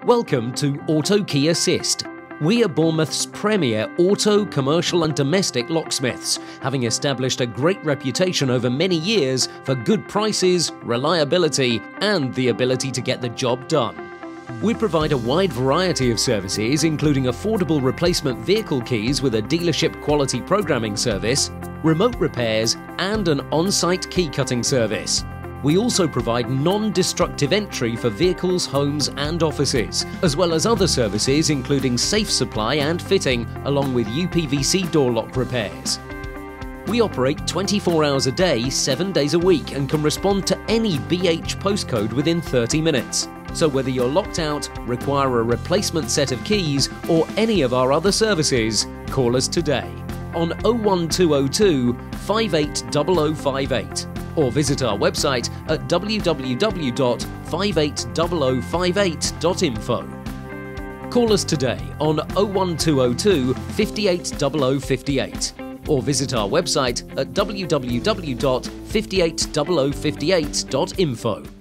Welcome to Auto Key Assist. We are Bournemouth's premier auto, commercial and domestic locksmiths, having established a great reputation over many years for good prices, reliability and the ability to get the job done. We provide a wide variety of services, including affordable replacement vehicle keys with a dealership quality programming service, remote repairs and an on-site key cutting service. We also provide non-destructive entry for vehicles, homes and offices, as well as other services including safe supply and fitting, along with UPVC door lock repairs. We operate 24 hours a day, 7 days a week and can respond to any BH postcode within 30 minutes. So whether you're locked out, require a replacement set of keys or any of our other services, call us today on 01202 580058 or visit our website at www.580058.info. Call us today on 01202 580058 or visit our website at www.580058.info.